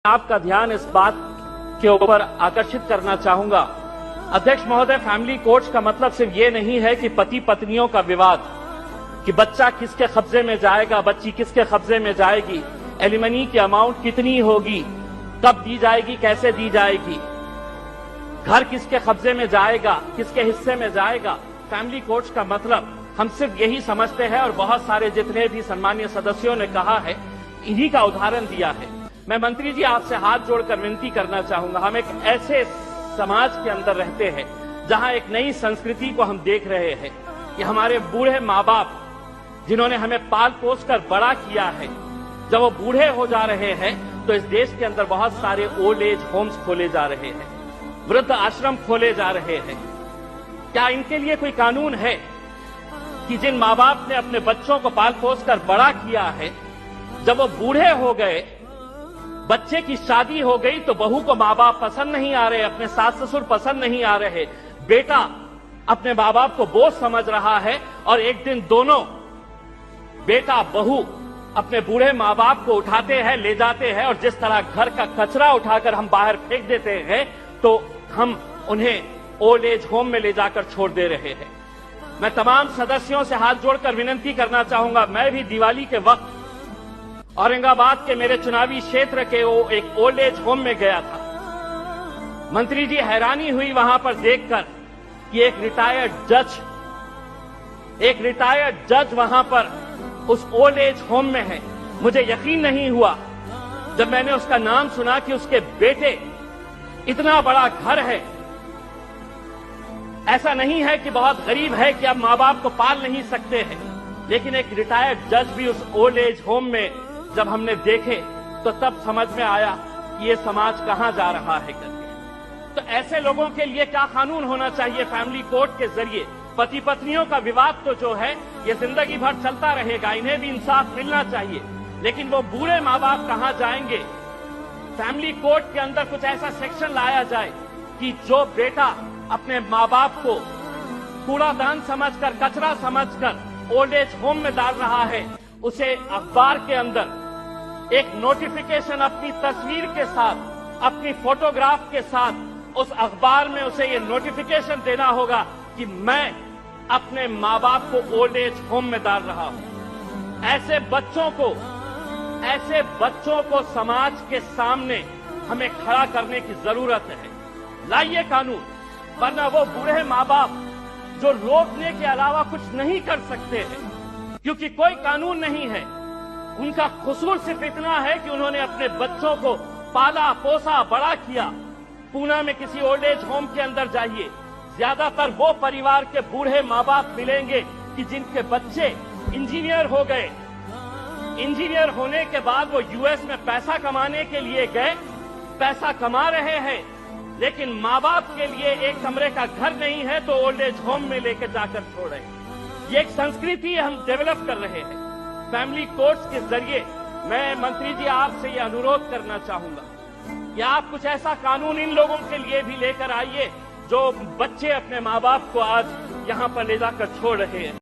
आपका ध्यान इस बात के ऊपर आकर्षित करना चाहूंगा। अध्यक्ष महोदय, फैमिली कोर्ट्स का मतलब सिर्फ ये नहीं है कि पति पत्नियों का विवाद, कि बच्चा किसके कब्जे में जाएगा, बच्ची किसके कब्जे में जाएगी, एलिमनी की अमाउंट कितनी होगी, कब दी जाएगी, कैसे दी जाएगी, घर किसके कब्जे में जाएगा, किसके हिस्से में जाएगा। फैमिली कोर्ट्स का मतलब हम सिर्फ यही समझते हैं, और बहुत सारे जितने भी सम्मानीय सदस्यों ने कहा है, इन्हीं का उदाहरण दिया है। मैं मंत्री जी आपसे हाथ जोड़कर विनती करना चाहूंगा, हम एक ऐसे समाज के अंदर रहते हैं जहां एक नई संस्कृति को हम देख रहे हैं कि हमारे बूढ़े माँ बाप जिन्होंने हमें पाल पोस कर बड़ा किया है, जब वो बूढ़े हो जा रहे हैं तो इस देश के अंदर बहुत सारे ओल्ड एज होम्स खोले जा रहे हैं, वृद्ध आश्रम खोले जा रहे हैं। क्या इनके लिए कोई कानून है कि जिन माँ बाप ने अपने बच्चों को पाल पोस कर बड़ा किया है, जब वो बूढ़े हो गए, बच्चे की शादी हो गई तो बहू को माँ बाप पसंद नहीं आ रहे, अपने सास ससुर पसंद नहीं आ रहे, बेटा अपने माँ बाप को बोझ समझ रहा है, और एक दिन दोनों बेटा बहू अपने बूढ़े माँ बाप को उठाते हैं, ले जाते हैं, और जिस तरह घर का कचरा उठाकर हम बाहर फेंक देते हैं, तो हम उन्हें ओल्ड एज होम में ले जाकर छोड़ दे रहे हैं। मैं तमाम सदस्यों से हाथ जोड़कर विनती करना चाहूंगा, मैं भी दिवाली के वक्त औरंगाबाद के मेरे चुनावी क्षेत्र के वो एक ओल्ड एज होम में गया था। मंत्री जी, हैरानी हुई वहां पर देखकर कि एक रिटायर्ड जज वहां पर उस ओल्ड एज होम में है। मुझे यकीन नहीं हुआ जब मैंने उसका नाम सुना कि उसके बेटे इतना बड़ा घर है। ऐसा नहीं है कि बहुत गरीब है कि अब माँ बाप को पाल नहीं सकते हैं, लेकिन एक रिटायर्ड जज भी उस ओल्ड एज होम में जब हमने देखे तो तब समझ में आया कि ये समाज कहां जा रहा है करके। तो ऐसे लोगों के लिए क्या कानून होना चाहिए फैमिली कोर्ट के जरिए? पति पत्नियों का विवाद तो जो है ये जिंदगी भर चलता रहेगा, इन्हें भी इंसाफ मिलना चाहिए, लेकिन वो बूढ़े माँ बाप कहां जाएंगे? फैमिली कोर्ट के अंदर कुछ ऐसा सेक्शन लाया जाए कि जो बेटा अपने माँ बाप को कूड़ादान समझकर, कचरा समझकर ओल्ड एज होम में डाल रहा है, उसे अखबार के अंदर एक नोटिफिकेशन अपनी तस्वीर के साथ, अपनी फोटोग्राफ के साथ उस अखबार में उसे ये नोटिफिकेशन देना होगा कि मैं अपने माँ बाप को ओल्ड एज होम में डाल रहा हूं। ऐसे बच्चों को समाज के सामने हमें खड़ा करने की जरूरत है। लाइए कानून, वरना वो बूढ़े माँ बाप जो रोकने के अलावा कुछ नहीं कर सकते हैं, क्योंकि कोई कानून नहीं है। उनका कसूर सिर्फ इतना है कि उन्होंने अपने बच्चों को पाला पोसा बड़ा किया। पूना में किसी ओल्ड एज होम के अंदर जाइए, ज्यादातर वो परिवार के बूढ़े माँ बाप मिलेंगे कि जिनके बच्चे इंजीनियर हो गए। इंजीनियर होने के बाद वो यूएस में पैसा कमाने के लिए गए, पैसा कमा रहे हैं, लेकिन माँ बाप के लिए एक कमरे का घर नहीं है तो ओल्ड एज होम में लेकर जाकर छोड़े। ये एक संस्कृति हम डेवलप कर रहे हैं। फैमिली कोर्ट्स के जरिए मैं मंत्री जी आपसे ये अनुरोध करना चाहूंगा कि आप कुछ ऐसा कानून इन लोगों के लिए भी लेकर आइए जो बच्चे अपने माँ बाप को आज यहाँ पर ले जाकर छोड़ रहे हैं।